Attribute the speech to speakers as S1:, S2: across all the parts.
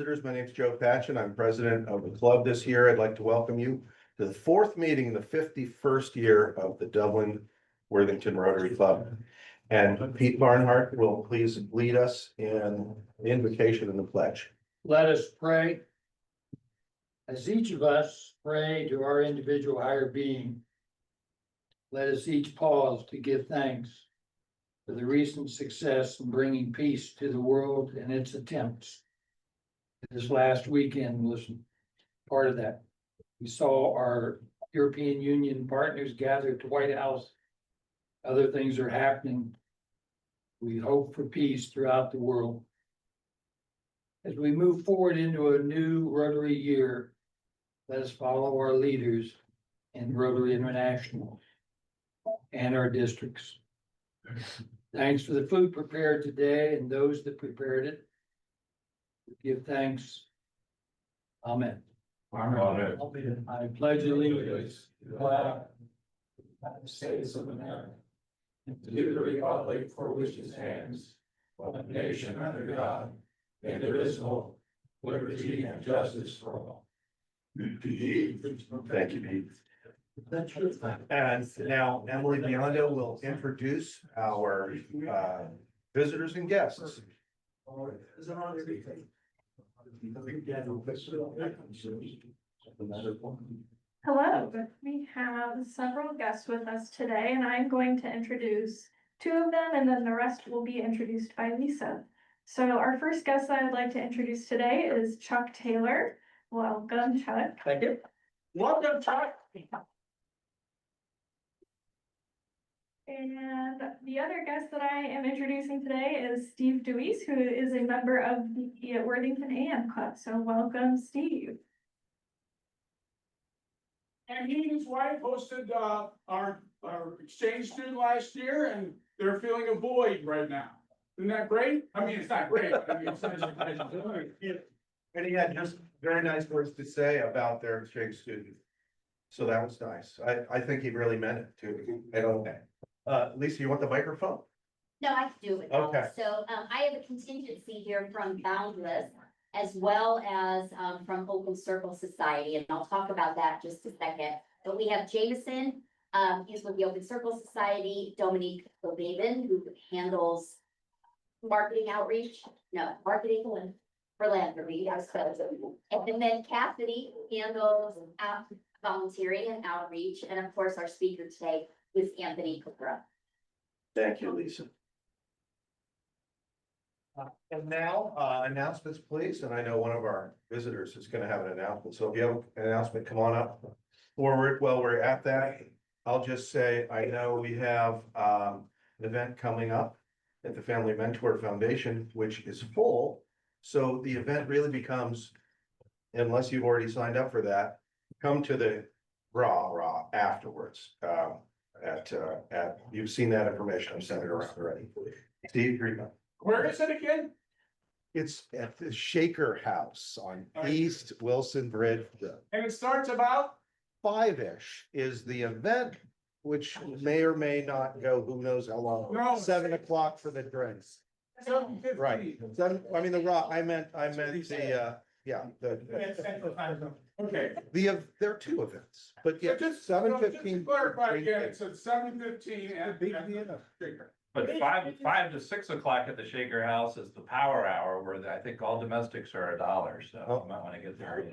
S1: Visitors, my name is Joe Patchen. I'm president of the club this year. I'd like to welcome you to the fourth meeting in the 51st year of the Dublin Worthington Rotary Club. And Pete Barnhart will please lead us in the invocation and the pledge.
S2: Let us pray. As each of us pray to our individual higher being, let us each pause to give thanks for the recent success in bringing peace to the world and its attempts. This last weekend was part of that. We saw our European Union partners gather at the White House. Other things are happening. We hope for peace throughout the world. As we move forward into a new Rotary year, let us follow our leaders in Rotary International and our districts. Thanks for the food prepared today and those that prepared it. Give thanks. Amen.
S3: Amen.
S2: I pledge allegiance to the flag of the United States of America, and to the republic for which it stands, one nation under God, indivisible, liberty and justice for all.
S1: Thank you, Pete. And now Emily Biondo will introduce our visitors and guests.
S4: Hello, we have several guests with us today, and I'm going to introduce two of them, and then the rest will be introduced by Lisa. So our first guest that I'd like to introduce today is Chuck Taylor. Welcome, Chuck.
S2: Thank you. Welcome, Chuck.
S4: And the other guest that I am introducing today is Steve Deweese, who is a member of the Worthington AM Club. So welcome, Steve.
S3: And he and his wife hosted our exchange student last year, and they're feeling a void right now. Isn't that great? I mean, it's not great. I mean, it's
S1: And he had just very nice words to say about their exchange student. So that was nice. I think he really meant it too. Okay. Lisa, you want the microphone?
S5: No, I can do it.
S1: Okay.
S5: So I have a contingency here from Boundless as well as from Open Circle Society, and I'll talk about that just a second. But we have Jameson, he's with the Open Circle Society, Dominique O'Baven, who handles marketing marketing for philanthropy, I suppose. And then Cassidy handles volunteering and outreach, and of course, our speaker today was Anthony Cooper.
S1: Thank you, Lisa. And now, announcements, please. And I know one of our visitors is going to have an announcement. So if you have an announcement, come on up forward. While we're at that, I'll just say, I know we have an event coming up at the Family Mentor Foundation, which is full. So the event really becomes, unless you've already signed up for that, come to the raw afterwards. You've seen that information. I've sent it around already. Steve, here you go.
S3: Where is it again?
S1: It's at the Shaker House on East Wilson Bridge.
S3: And it starts about?
S1: 5-ish is the event, which may or may not go, who knows how long.
S3: No.
S1: 7 o'clock for the drinks.
S3: 7:15.
S1: Right. I mean, the raw, I meant the,
S3: Okay.
S1: There are two events, but yeah,
S3: So just
S1: 7:15.
S3: clarify again, it's at 7:15 and. Shaker.
S6: But 5 to 6 o'clock at the Shaker House is the power hour where I think all domestics are $1, so you might want to get there.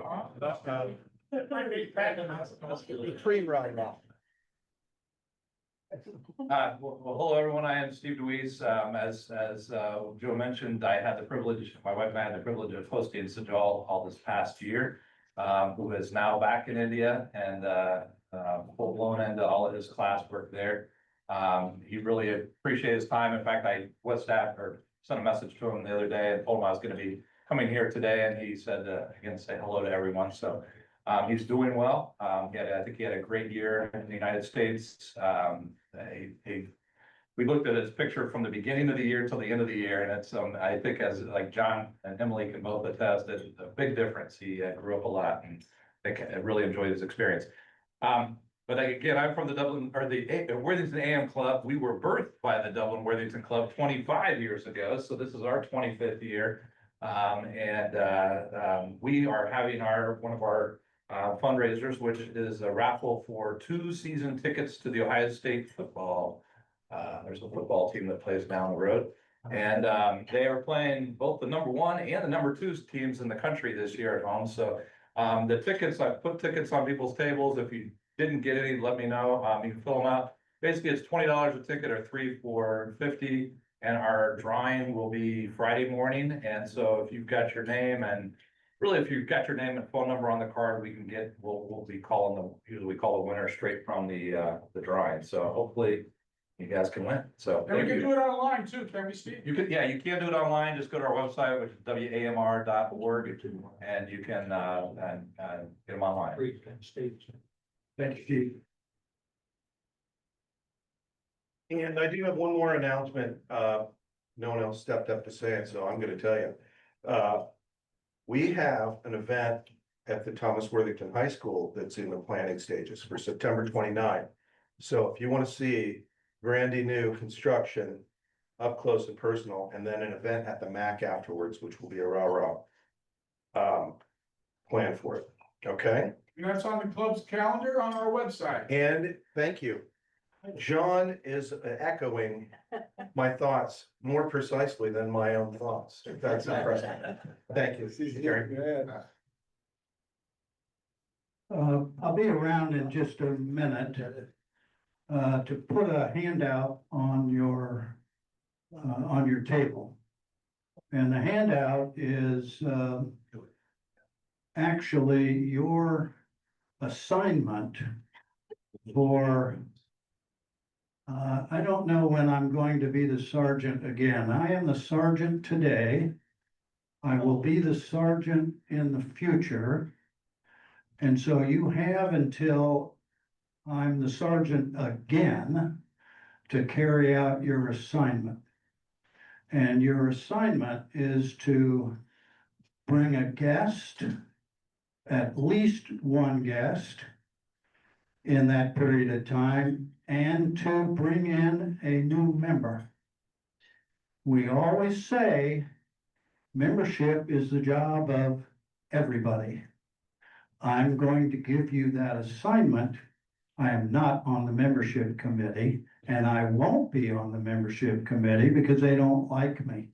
S1: Pre-run.
S6: Well, hello, everyone. I am Steve Deweese. As Joe mentioned, my wife and I had the privilege of hosting Sajal all this past year, who is now back in India and full blown into all of his classwork there. He really appreciated his time. In fact, I sent a message to him the other day and told him I was going to be coming here today, and he said again, say hello to everyone. So he's doing well. I think he had a great year in the United States. We looked at his picture from the beginning of the year till the end of the year, and it's I think, as like John and Emily can both attest, it's a big difference. He grew up a lot, and I really enjoyed his experience. But again, I'm from the Dublin, or the Worthington AM Club. We were birthed by the Dublin Worthington Club 25 years ago, so this is our 25th year. We are having one of our fundraisers, which is a raffle for 2 season tickets to the Ohio State football. There's a football team that plays down the road. And they are playing both the number 1 and the number 2 teams in the country this year at home. So the tickets, I've put tickets on people's tables. If you didn't get any, let me know. You can fill them out. Basically, it's $20 a ticket or 3 for $50. And our drawing will be Friday morning. And so if you've got your name and really, if you've got your name and phone number on the card, we'll be calling them, usually we call the winner straight from the drawing. So hopefully you guys can win. So
S3: And we
S6: thank
S3: can
S6: you.
S3: do it online too, can we, Steve?
S6: You can, yeah, you can do it online. Just go to our website, which is wamr.org, and you can, and get them online.
S2: Thank you, Steve.
S1: And I do have one more announcement. No one else stepped up to say it, so I'm gonna tell you. We have an event at the Thomas Worthington High School that's in the planning stages for September 29th. So if you want to see brandy new construction up close and personal, and then an event at the MAC afterwards, which will be a rah-rah. Plan for it, okay?
S3: And that's on the club's calendar on our website.
S1: And thank you. John is echoing my thoughts more precisely than my own thoughts. If that's impressive. Thank you. Gary.
S7: I'll be around in just a minute to put a handout on your table. And the handout is actually your assignment for I don't know when I'm going to be the sergeant again. I am the sergeant today. I will be the sergeant in the future. And so you have until I'm the sergeant again to carry out your assignment. And your assignment is to bring a guest, at least one guest in that period of time, and to bring in a new member. We always say membership is the job of everybody. I'm going to give you that assignment. I am not on the membership committee, and I won't be on the membership committee because they don't like me.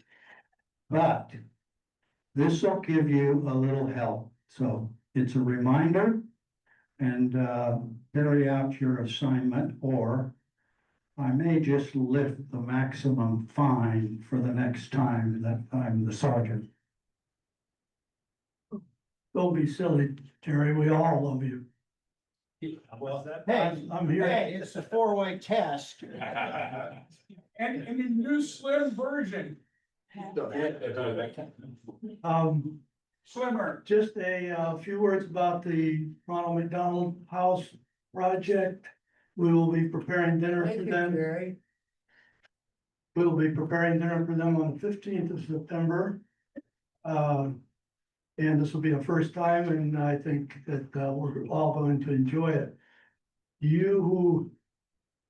S7: But this will give you a little help. So it's a reminder, and carry out your assignment, or I may just lift the maximum fine for the next time that I'm the sergeant. Don't be silly, Jerry. We all love you.
S3: Well,
S7: Hey, I'm here.
S2: Hey, it's a 4-way test.
S3: And in the new slim version, slimmer.
S7: Just a few words about the Ronald McDonald House project. We will be preparing dinner for them. We will be preparing dinner for them on the 15th of September. And this will be a first time, and I think that we're all going to enjoy it. You who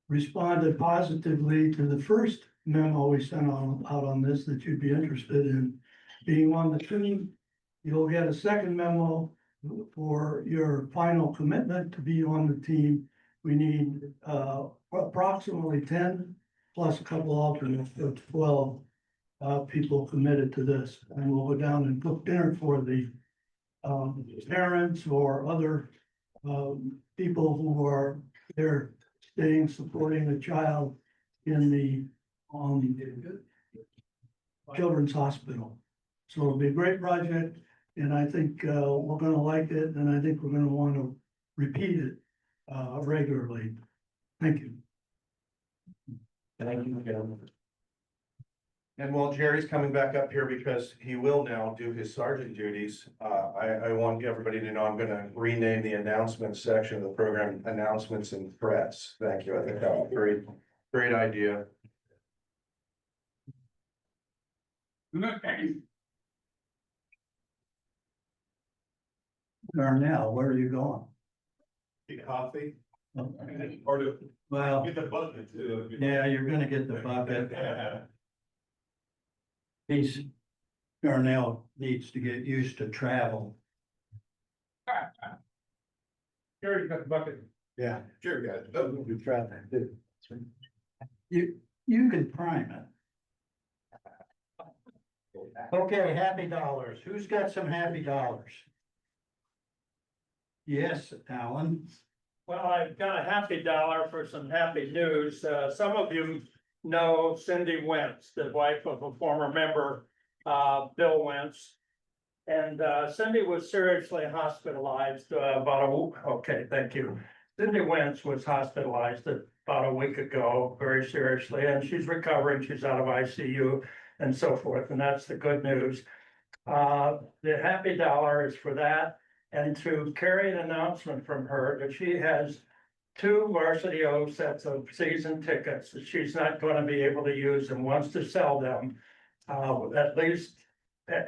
S7: responded positively to the first memo we sent out on this, that you'd be interested in being on the team, you'll get a second memo for your final commitment to be on the team. We need approximately 10 plus a couple alternates, so 12 people committed to this. And we'll go down and cook dinner for the parents or other people who are there staying, supporting the child in the children's hospital. So it'll be a great project, and I think we're gonna like it, and I think we're gonna want to repeat it regularly. Thank you.
S1: Thank you, Jim. And while Jerry's coming back up here, because he will now do his sergeant duties, I want everybody to know I'm gonna rename the announcements section of the program announcements and threats. Thank you. I think that was a great idea.
S7: Darnell, where are you going?
S1: Get coffee?
S7: Or well,
S1: the bucket too.
S7: yeah, you're gonna get the bucket. He's Darnell needs to get used to travel.
S3: Here, you got the bucket.
S1: Yeah, sure, guys.
S7: Good travel. You can prime it. Okay, happy dollars. Who's got some happy dollars? Yes, Alan.
S8: Well, I've got a happy dollar for some happy news. Some of you know Cindy Wentz, the wife of a former member, Bill Wentz. And Cindy was seriously hospitalized okay, thank you. Cindy Wentz was hospitalized about a week ago, very seriously, and she's recovering. She's out of ICU and so forth, and that's the good news. The happy dollar is for that. And to carry an announcement from her that she has 2 Varsity O sets of season tickets that she's not going to be able to use and wants to sell them. At least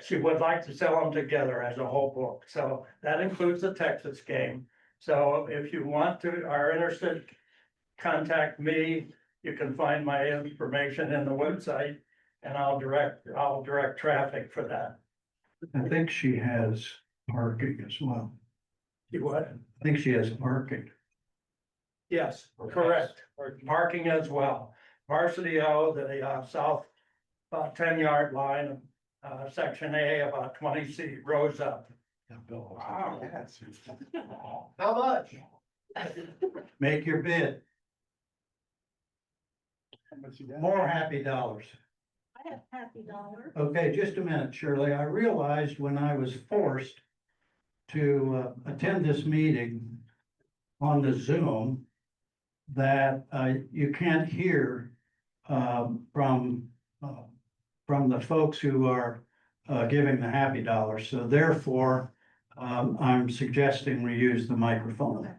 S8: she would like to sell them together as a whole book. So that includes the Texas game. So if you are interested, contact me. You can find my information in the website and I'll direct traffic for that.
S7: I think she has parking as well.
S8: You what?
S7: I think she has parking.
S8: Yes, correct. Parking as well. Varsity O, the south 10-yard line, section A, about 20 rows up.
S3: Wow.
S1: How much?
S7: Make your bid. More happy dollars.
S4: I have happy dollar.
S7: Okay, just a minute, Shirley. I realized when I was forced to attend this meeting on the Zoom that you can't hear from the folks who are giving the happy dollars. So therefore, I'm suggesting we use the microphone.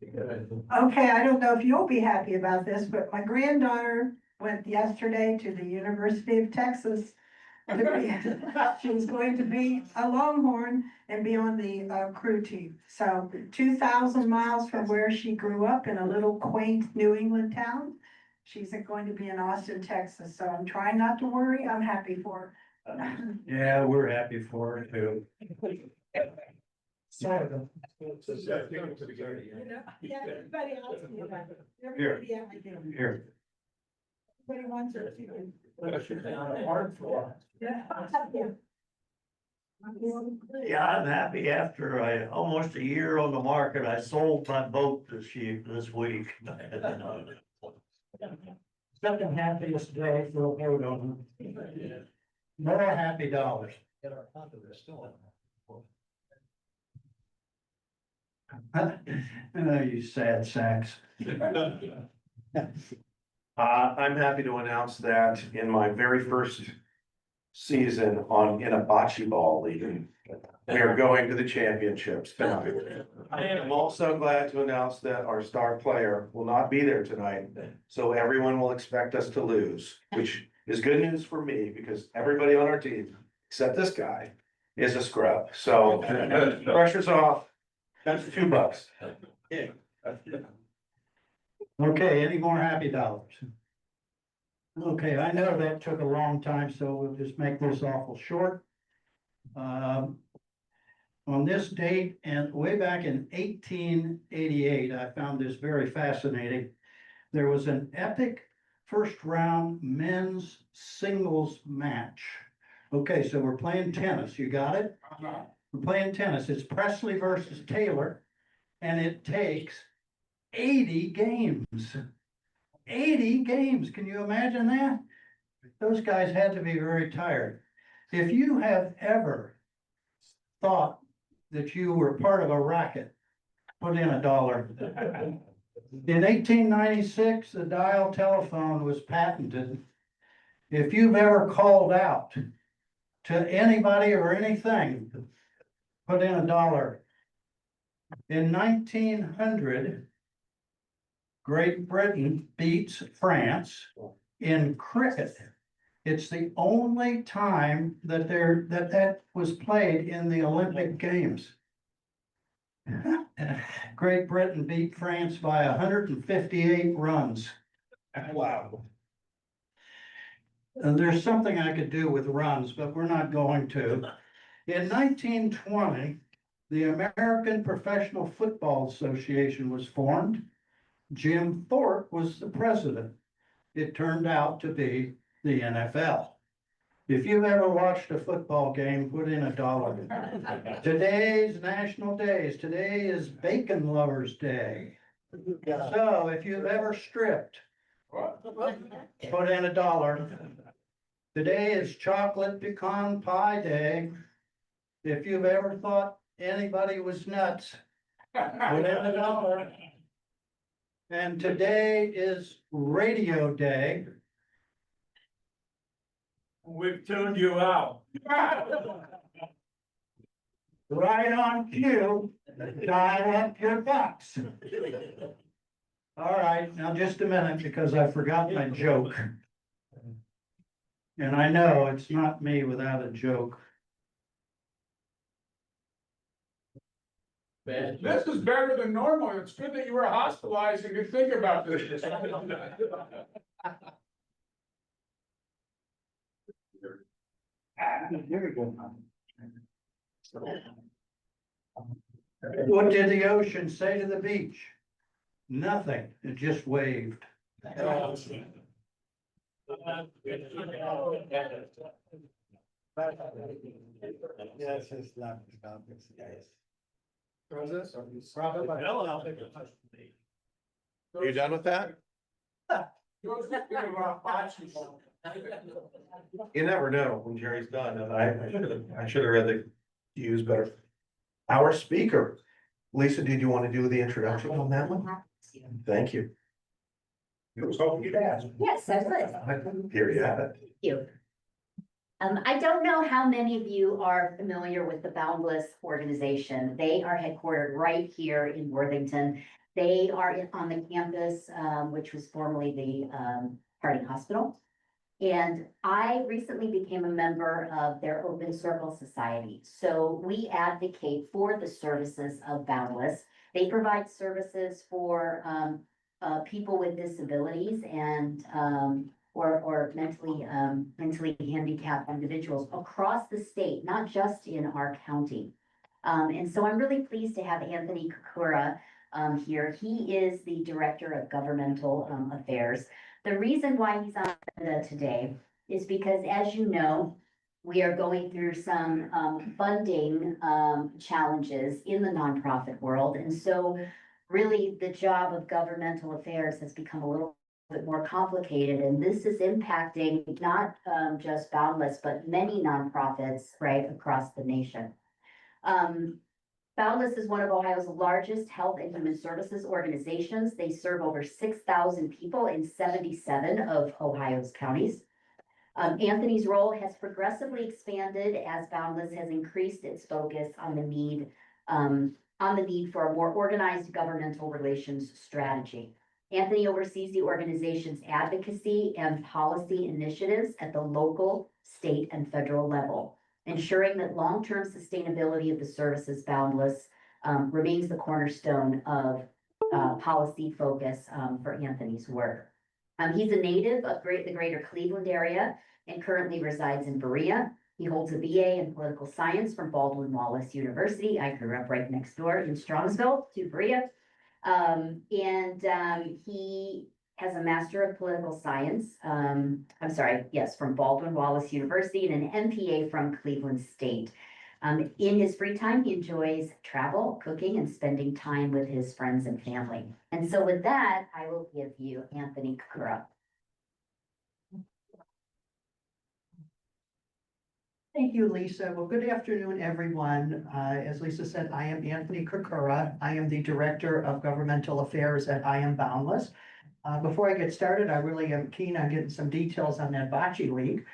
S9: Okay, I don't know if you'll be happy about this, but my granddaughter went yesterday to the University of Texas. She was going to be a Longhorn and be on the crew team. So 2,000 miles from where she grew up in a little quaint New England town. She's going to be in Austin, Texas. So I'm trying not to worry. I'm happy for her.
S7: Yeah, we're happy for it too.
S9: Yeah, everybody else.
S7: Here. Here.
S9: Everybody wants her to.
S10: Yeah, I'm happy after almost a year on the market, I sold my boat this week.
S7: Second happiest day for a vote on it. More happy dollars. You sad sacks.
S1: I'm happy to announce that in my very first season in a bocce ball league, we are going to the championships tonight. I'm also glad to announce that our star player will not be there tonight, so everyone will expect us to lose, which is good news for me because everybody on our team, except this guy, is a scrub. So pressure's off. That's $2.
S7: Okay, any more happy dollars? Okay, I know that took a long time, so we'll just make this awful short. On this date and way back in 1888, I found this very fascinating. There was an epic first round men's singles match. Okay, so we're playing tennis. You got it? We're playing tennis. It's Presley versus Taylor, and it takes 80 games. 80 games. Can you imagine that? Those guys had to be very tired. If you have ever thought that you were part of a racket, put in $1. In 1896, the dial telephone was patented. If you've ever called out to anybody or anything, put in $1. In 1900, Great Britain beats France in cricket. It's the only time that that was played in the Olympic Games. Great Britain beat France by 158 runs.
S1: Wow.
S7: there's something I could do with runs, but we're not going to. In 1920, the American Professional Football Association was formed. Jim Thorpe was the president. It turned out to be the NFL. If you've ever watched a football game, put in $1. Today's national days. Today is Bacon Lovers Day. So if you've ever stripped, put in $1. Today is Chocolate Pecan Pie Day. If you've ever thought anybody was nuts, put in $1. And today is Radio Day.
S8: We've tuned you out.
S7: Right on cue, dial up your bucks. All right, now just a minute, because I forgot my joke. And I know it's not me without a joke.
S3: This is better than normal. It's good that you were hospitalized and could think about this.
S7: Here we go. What did the ocean say to the beach? Nothing, it just waved. Yes, it's not.
S1: Are you done with that? You never know when Jerry's done, and I should have read the cues better. Our speaker, Lisa, did you want to do the introduction on that one? Thank you. I was hoping you'd ask.
S5: Yes, I would.
S1: Here you have it.
S5: Thank you. I don't know how many of you are familiar with the Boundless organization. They are headquartered right here in Worthington. They are on the campus, which was formerly the Harding Hospital. And I recently became a member of their Open Circle Society. So we advocate for the services of Boundless. They provide services for people with disabilities and or mentally handicapped individuals across the state, not just in our county. And so I'm really pleased to have Anthony Kakura here. He is the Director of Governmental Affairs. The reason why he's on today is because, as you know, we are going through some funding challenges in the nonprofit world. And so really the job of governmental affairs has become a little bit more complicated. And this is impacting not just Boundless, but many nonprofits right across the nation. Boundless is one of Ohio's largest health and human services organizations. They serve over 6,000 people in 77 of Ohio's counties. Anthony's role has progressively expanded as Boundless has increased its focus on the need for a more organized governmental relations strategy. Anthony oversees the organization's advocacy and policy initiatives at the local, state, and federal level, ensuring that long-term sustainability of the services Boundless remains the cornerstone of policy focus for Anthony's work. He's a native of the greater Cleveland area and currently resides in Berea. He holds a BA in political science from Baldwin Wallace University. I grew up right next door in Strongsville to Berea. He has a Master of Political Science, from Baldwin Wallace University and an MPA from Cleveland State. In his free time, he enjoys travel, cooking, and spending time with his friends and family. And so with that, I will give you Anthony Kakura.
S11: Thank you, Lisa. Well, good afternoon, everyone. As Lisa said, I am Anthony Kakura. I am the Director of Governmental Affairs at I Am Boundless. Before I get started, I really am keen on getting some details on that bocce league.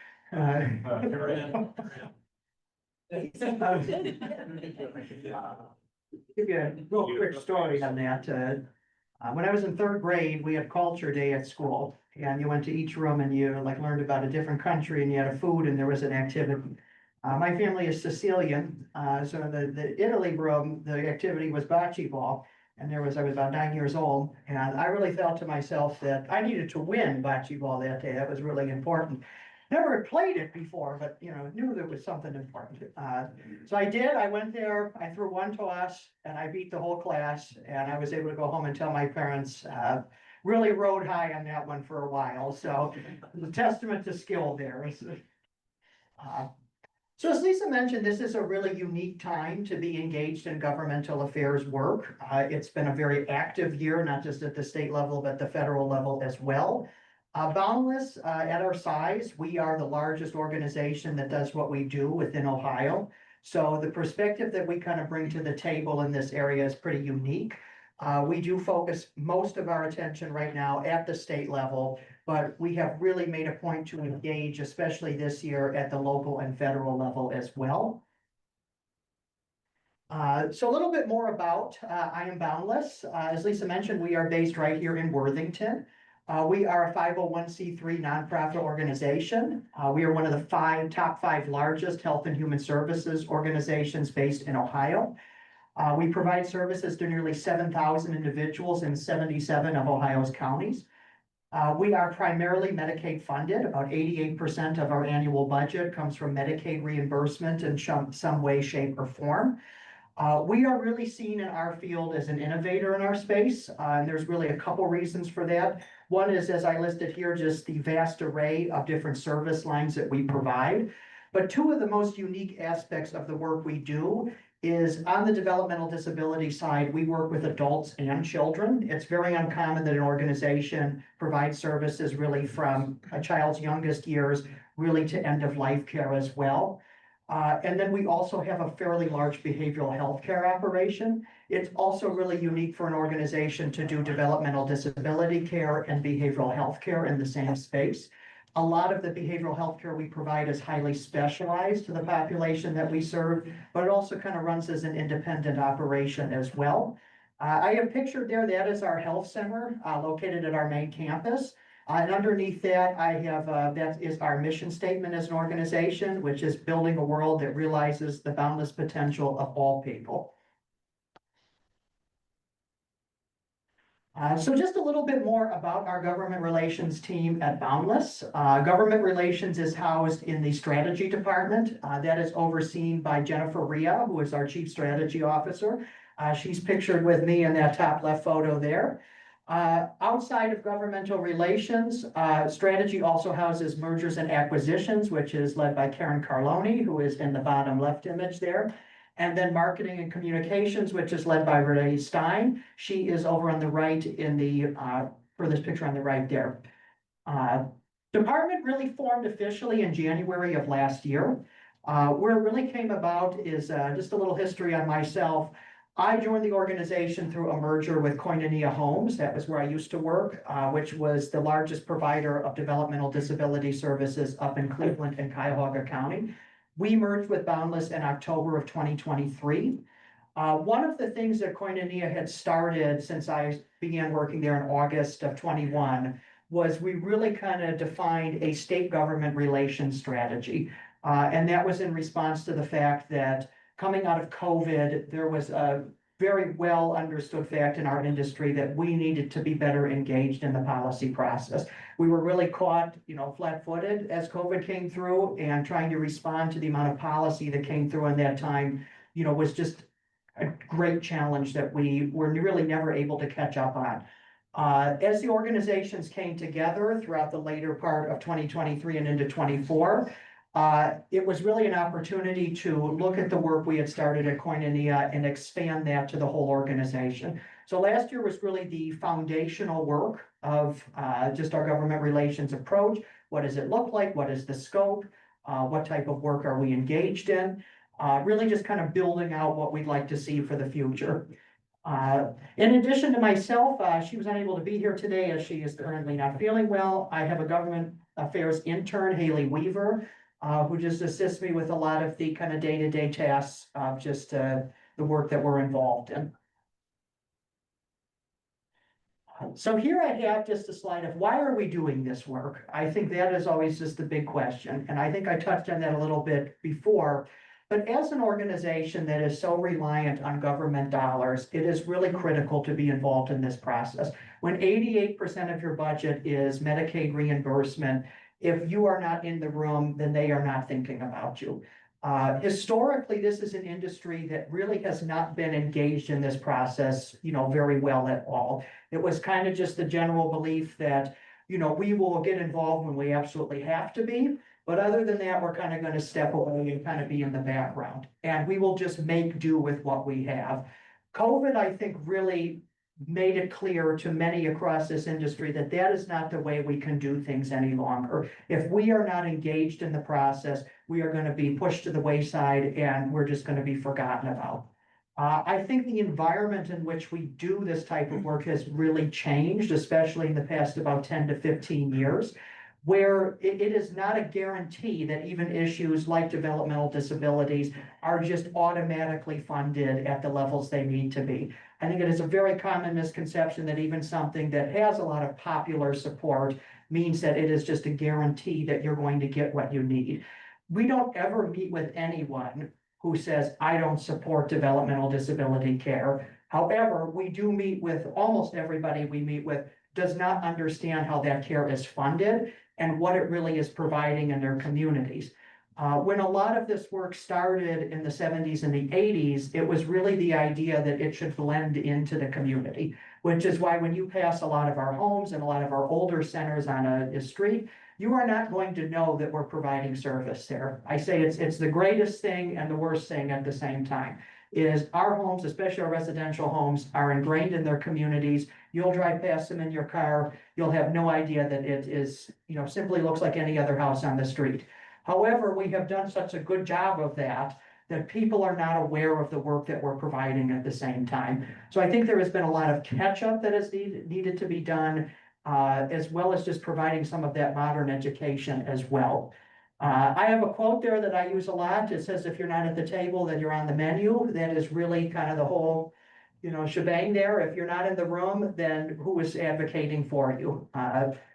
S11: Give you a real quick story on that. When I was in third grade, we had culture day at school, and you went to each room and you learned about a different country, and you had a food and there was an activity. My family is Sicilian, so the Italy room, the activity was bocce ball. And I was about 9 years old, and I really felt to myself that I needed to win bocce ball that day. That was really important. never played it before, but knew there was something important. So I did, I went there, I threw one toss and I beat the whole class and I was able to go home and tell my parents, really rode high on that one for a while. So the testament to skill there. So as Lisa mentioned, this is a really unique time to be engaged in governmental affairs work. It's been a very active year, not just at the state level, but the federal level as well. Boundless, at our size, we are the largest organization that does what we do within Ohio. So the perspective that we kind of bring to the table in this area is pretty unique. We do focus most of our attention right now at the state level, but we have really made a point to engage, especially this year, at the local and federal level as well. So a little bit more about I Am Boundless. As Lisa mentioned, we are based right here in Worthington. We are a 501c3 nonprofit organization. We are one of the top five largest health and human services organizations based in Ohio. We provide services to nearly 7,000 individuals in 77 of Ohio's counties. We are primarily Medicaid funded. About 88% of our annual budget comes from Medicaid reimbursement in some way, shape, or form. We are really seen in our field as an innovator in our space, and there's really a couple reasons for that. One is, as I listed here, just the vast array of different service lines that we provide. But two of the most unique aspects of the work we do is on the developmental disability side, we work with adults and children. It's very uncommon that an organization provides services really from a child's youngest years, really to end of life care as well. And then we also have a fairly large behavioral health care operation. It's also really unique for an organization to do developmental disability care and behavioral health care in the same space. A lot of the behavioral health care we provide is highly specialized to the population that we serve, but it also kind of runs as an independent operation as well. I have pictured there, that is our health center located at our main campus. And underneath that, I have, that is our mission statement as an organization, which is building a world that realizes the boundless potential of all people. So just a little bit more about our government relations team at Boundless. Government relations is housed in the strategy department. That is overseen by Jennifer Ria, who is our chief strategy officer. She's pictured with me in that top left photo there. Outside of governmental relations, strategy also houses mergers and acquisitions, which is led by Karen Carloni, who is in the bottom left image there. And then marketing and communications, which is led by Renee Stein. She is over on the right in the, for this picture on the right there. Department really formed officially in January of last year. Where it really came about is just a little history on myself. I joined the organization through a merger with Koinonia Homes. That was where I used to work, which was the largest provider of developmental disability services up in Cleveland and Cuyahoga County. We merged with Boundless in October of 2023. One of the things that Koinonia had started since I began working there in August of 21 was we really kind of defined a state government relations strategy. And that was in response to the fact that coming out of COVID, there was a very well understood fact in our industry that we needed to be better engaged in the policy process. We were really caught, flat-footed as COVID came through, and trying to respond to the amount of policy that came through in that time, was just a great challenge that we were really never able to catch up on. As the organizations came together throughout the later part of 2023 and into 24, it was really an opportunity to look at the work we had started at Koinonia and expand that to the whole organization. So last year was really the foundational work of just our government relations approach. What does it look like? What is the scope? What type of work are we engaged in? Really just kind of building out what we'd like to see for the future. In addition to myself, she was unable to be here today as she is currently not feeling well. I have a government affairs intern, Haley Weaver, who just assists me with a lot of the kind of day-to-day tasks of just the work that we're involved in. So here I have just a slide of why are we doing this work? I think that is always just the big question. And I think I touched on that a little bit before. But as an organization that is so reliant on government dollars, it is really critical to be involved in this process. When 88% of your budget is Medicaid reimbursement, If you are not in the room, then they are not thinking about you. Historically, this is an industry that really has not been engaged in this process, very well at all. It was kind of just the general belief that, we will get involved when we absolutely have to be. But other than that, we're kind of going to step away and kind of be in the background, and we will just make do with what we have. COVID, I think, really made it clear to many across this industry that that is not the way we can do things any longer. If we are not engaged in the process, we are going to be pushed to the wayside and we're just going to be forgotten about. I think the environment in which we do this type of work has really changed, especially in the past about 10 to 15 years, where it is not a guarantee that even issues like developmental disabilities are just automatically funded at the levels they need to be. I think it is a very common misconception that even something that has a lot of popular support means that it is just a guarantee that you're going to get what you need. We don't ever meet with anyone who says, I don't support developmental disability care. However, we do meet with almost everybody we meet with does not understand how that care is funded and what it really is providing in their communities. When a lot of this work started in the 70s and the 80s, it was really the idea that it should blend into the community, which is why when you pass a lot of our homes and a lot of our older centers on a street, you are not going to know that we're providing service there. I say it's the greatest thing and the worst thing at the same time. Is our homes, especially our residential homes, are ingrained in their communities. You'll drive past them in your car. You'll have no idea that it is, simply looks like any other house on the street. However, we have done such a good job of that people are not aware of the work that we're providing at the same time. So I think there has been a lot of catch up that is needed to be done, as well as just providing some of that modern education as well. I have a quote there that I use a lot. It says, if you're not at the table, then you're on the menu. That is really kind of the whole, shebang there. If you're not in the room, then who is advocating for you?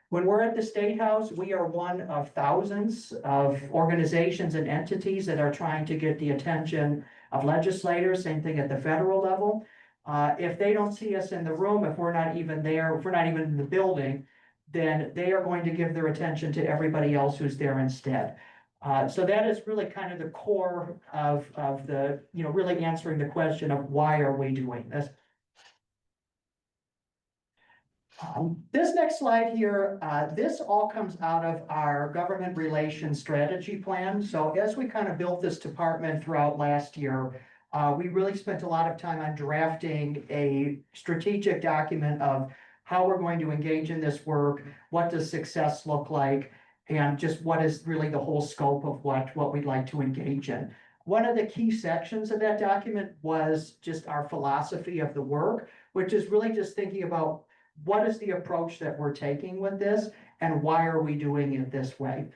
S11: When we're at the State House, we are one of thousands of organizations and entities that are trying to get the attention of legislators, same thing at the federal level. If they don't see us in the room, if we're not even there, if we're not even in the building, then they are going to give their attention to everybody else who's there instead. So that is really kind of the core of the, really answering the question of why are we doing this? This next slide here, this all comes out of our government relations strategy plan. So as we kind of built this department throughout last year, we really spent a lot of time on drafting a strategic document of how we're going to engage in this work, what does success look like, and just what is really the whole scope of what we'd like to engage in. One of the key sections of that document was just our philosophy of the work, which is really just thinking about what is the approach that we're taking with this and why are we doing it this way.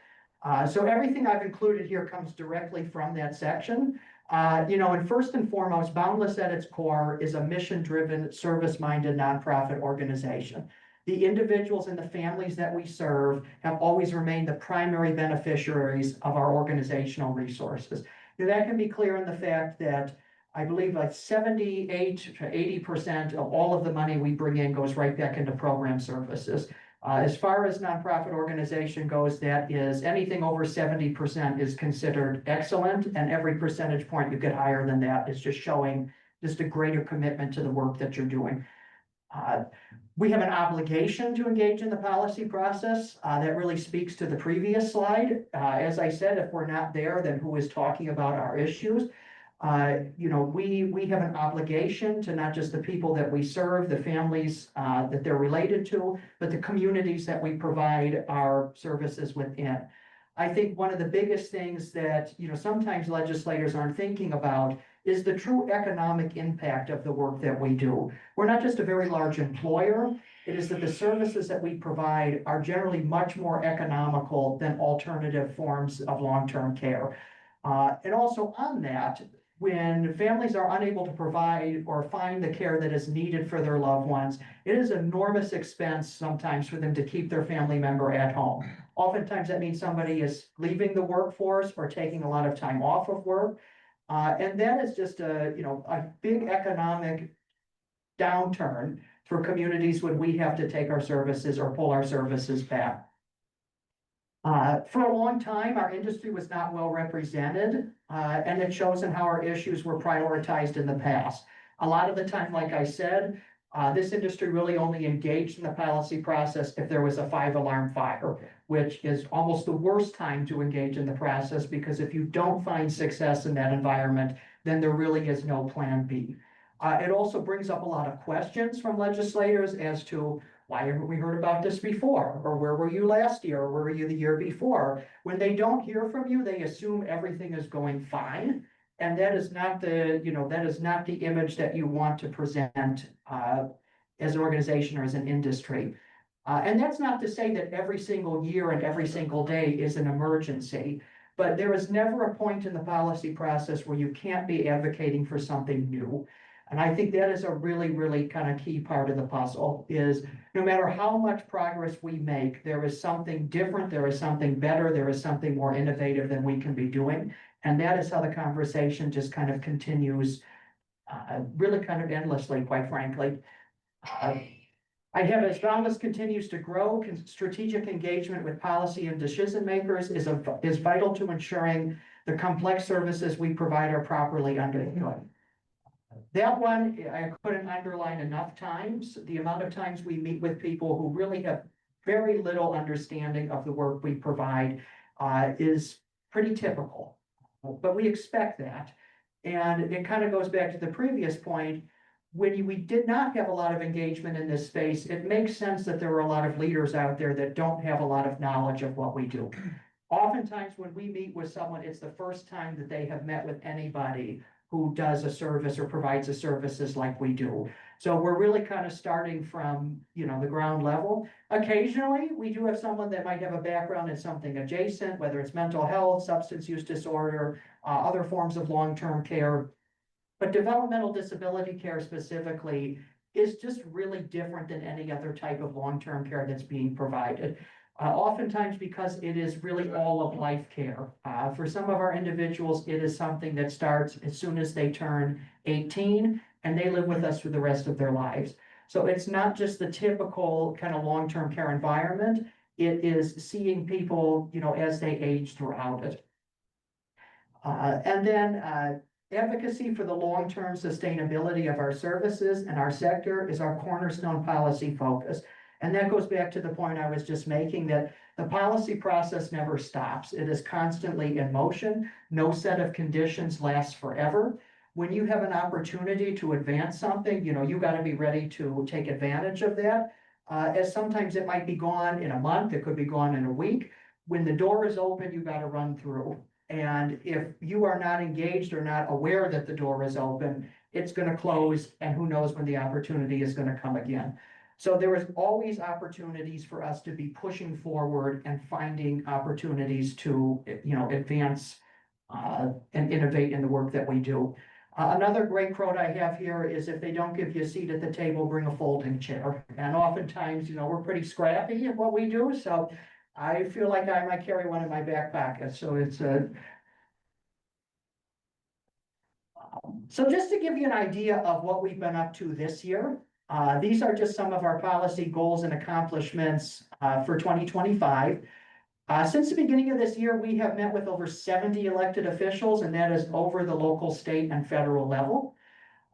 S11: So everything I've included here comes directly from that section. And first and foremost, Boundless at its core is a mission-driven, service-minded nonprofit organization. The individuals and the families that we serve have always remained the primary beneficiaries of our organizational resources. That can be clear in the fact that I believe like 78 to 80% of all of the money we bring in goes right back into program services. As far as nonprofit organization goes, that is anything over 70% is considered excellent, and every percentage point you get higher than that is just showing just a greater commitment to the work that you're doing. We have an obligation to engage in the policy process. That really speaks to the previous slide. As I said, if we're not there, then who is talking about our issues? We have an obligation to not just the people that we serve, the families that they're related to, but the communities that we provide our services within. I think one of the biggest things that, sometimes legislators aren't thinking about is the true economic impact of the work that we do. We're not just a very large employer. It is that the services that we provide are generally much more economical than alternative forms of long-term care. And also on that, when families are unable to provide or find the care that is needed for their loved ones, it is enormous expense sometimes for them to keep their family member at home. Oftentimes that means somebody is leaving the workforce or taking a lot of time off of work. And that is just a big economic downturn for communities when we have to take our services or pull our services back. For a long time, our industry was not well represented, and it shows in how our issues were prioritized in the past. A lot of the time, like I said, this industry really only engaged in the policy process if there was a 5-alarm fire, which is almost the worst time to engage in the process, because if you don't find success in that environment, then there really is no plan B. It also brings up a lot of questions from legislators as to why haven't we heard about this before? Or where were you last year? Or where were you the year before? When they don't hear from you, they assume everything is going fine. And that is not that is not the image that you want to present as an organization or as an industry. And that's not to say that every single year and every single day is an emergency, but there is never a point in the policy process where you can't be advocating for something new. And I think that is a really, really kind of key part of the puzzle is no matter how much progress we make, there is something different, there is something better, there is something more innovative than we can be doing. And that is how the conversation just kind of continues, really kind of endlessly, quite frankly. I have, as Boundless continues to grow, strategic engagement with policy and decision makers is vital to ensuring the complex services we provide are properly understood. That one, I couldn't underline enough times, the amount of times we meet with people who really have very little understanding of the work we provide is pretty typical. But we expect that. And it kind of goes back to the previous point. When we did not have a lot of engagement in this space, it makes sense that there are a lot of leaders out there that don't have a lot of knowledge of what we do. Oftentimes when we meet with someone, it's the first time that they have met with anybody who does a service or provides a services like we do. So we're really kind of starting from, the ground level. Occasionally, we do have someone that might have a background in something adjacent, whether it's mental health, substance use disorder, other forms of long-term care. But developmental disability care specifically is just really different than any other type of long-term care that's being provided. Oftentimes because it is really all of life care. For some of our individuals, it is something that starts as soon as they turn 18 and they live with us for the rest of their lives. So it's not just the typical kind of long-term care environment. It is seeing people, as they age throughout it. And then advocacy for the long-term sustainability of our services and our sector is our cornerstone policy focus. And that goes back to the point I was just making, that the policy process never stops. It is constantly in motion. No set of conditions lasts forever. When you have an opportunity to advance something, you got to be ready to take advantage of that. As sometimes it might be gone in a month, it could be gone in a week. When the door is open, you got to run through. And if you are not engaged or not aware that the door is open, it's going to close, and who knows when the opportunity is going to come again. So there is always opportunities for us to be pushing forward and finding opportunities to, advance and innovate in the work that we do. Another great quote I have here is, if they don't give you a seat at the table, bring a folding chair. And oftentimes, we're pretty scrappy at what we do. So I feel like I might carry one in my back pocket. So it's so just to give you an idea of what we've been up to this year, these are just some of our policy goals and accomplishments for 2025. Since the beginning of this year, we have met with over 70 elected officials, and that is over the local, state, and federal level.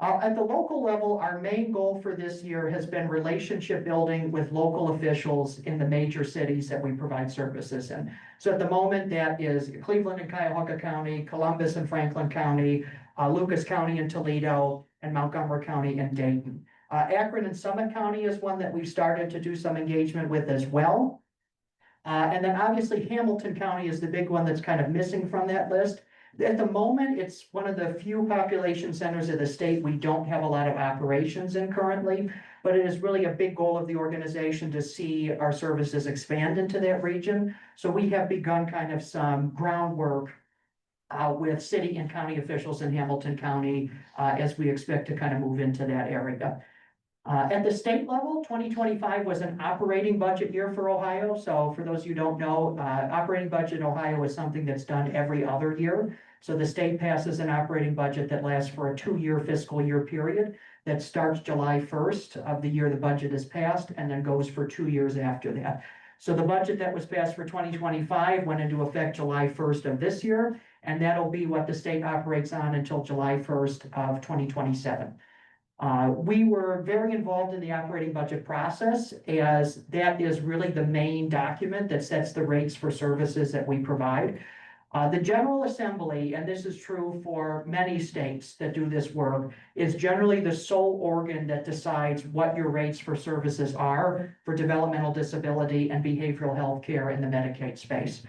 S11: At the local level, our main goal for this year has been relationship building with local officials in the major cities that we provide services in. So at the moment, that is Cleveland and Cuyahoga County, Columbus and Franklin County, Lucas County and Toledo, and Montgomery County and Dayton. Akron and Summit County is one that we've started to do some engagement with as well. And then obviously Hamilton County is the big one that's kind of missing from that list. At the moment, it's one of the few population centers of the state we don't have a lot of operations in currently, but it is really a big goal of the organization to see our services expand into that region. So we have begun kind of some groundwork with city and county officials in Hamilton County as we expect to kind of move into that area. At the state level, 2025 was an operating budget year for Ohio. So for those of you who don't know, operating budget in Ohio is something that's done every other year. So the state passes an operating budget that lasts for a 2-year fiscal year period that starts July 1st of the year the budget is passed and then goes for 2 years after that. So the budget that was passed for 2025 went into effect July 1st of this year, and that'll be what the state operates on until July 1st of 2027. We were very involved in the operating budget process, as that is really the main document that sets the rates for services that we provide. The General Assembly, and this is true for many states that do this work, is generally the sole organ that decides what your rates for services are for developmental disability and behavioral health care in the Medicaid space.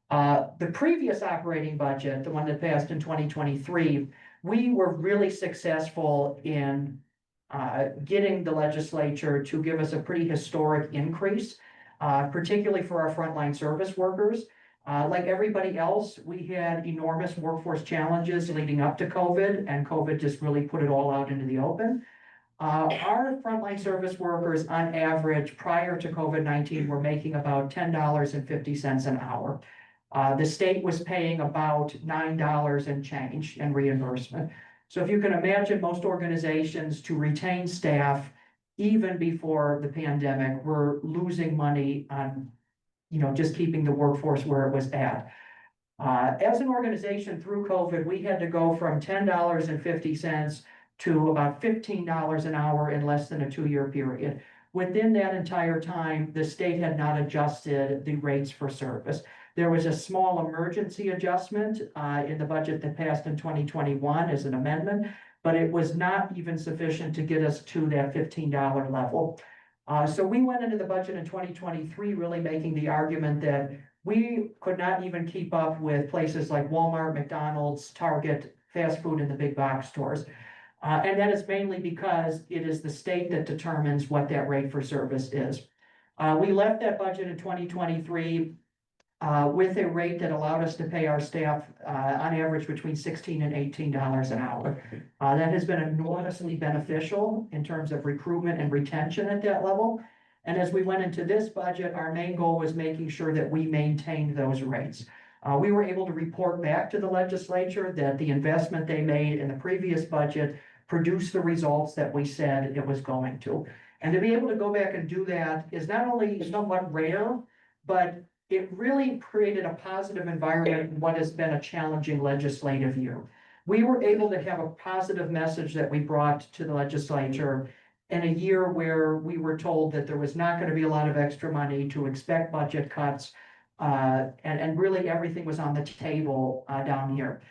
S11: The previous operating budget, the one that passed in 2023, we were really successful in getting the legislature to give us a pretty historic increase, particularly for our frontline service workers. Like everybody else, we had enormous workforce challenges leading up to COVID, and COVID just really put it all out into the open. Our frontline service workers, on average, prior to COVID-19, were making about $10.50 an hour. The state was paying about $9 and change in reimbursement. So if you can imagine, most organizations, to retain staff, even before the pandemic, were losing money on, just keeping the workforce where it was at. As an organization through COVID, we had to go from $10.50 to about $15 an hour in less than a 2-year period. Within that entire time, the state had not adjusted the rates for service. There was a small emergency adjustment in the budget that passed in 2021 as an amendment, but it was not even sufficient to get us to that $15 level. So we went into the budget in 2023 really making the argument that we could not even keep up with places like Walmart, McDonald's, Target, fast food, and the big box stores. And that is mainly because it is the state that determines what that rate for service is. We left that budget in 2023 with a rate that allowed us to pay our staff on average between $16 and $18 an hour. That has been enormously beneficial in terms of recruitment and retention at that level. And as we went into this budget, our main goal was making sure that we maintained those rates. We were able to report back to the legislature that the investment they made in the previous budget produced the results that we said it was going to. And to be able to go back and do that is not only somewhat rare, but it really created a positive environment in what has been a challenging legislative year. We were able to have a positive message that we brought to the legislature in a year where we were told that there was not going to be a lot of extra money, to expect budget cuts, and really everything was on the table down here.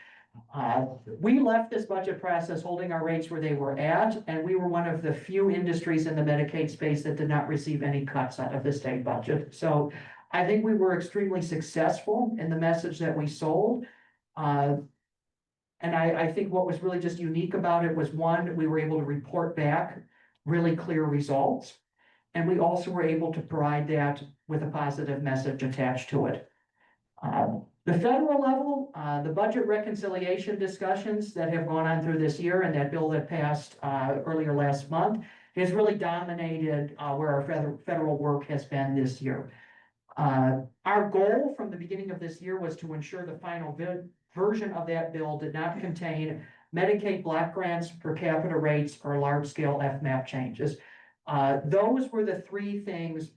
S11: We left this budget process holding our rates where they were at, and we were one of the few industries in the Medicaid space that did not receive any cuts out of the state budget. So I think we were extremely successful in the message that we sold. And I think what was really just unique about it was, one, we were able to report back really clear results. And we also were able to provide that with a positive message attached to it. The federal level, the budget reconciliation discussions that have gone on through this year and that bill that passed earlier last month has really dominated where our federal work has been this year. Our goal from the beginning of this year was to ensure the final version of that bill did not contain Medicaid block grants, per capita rates, or large-scale FMAP changes. Those were the three things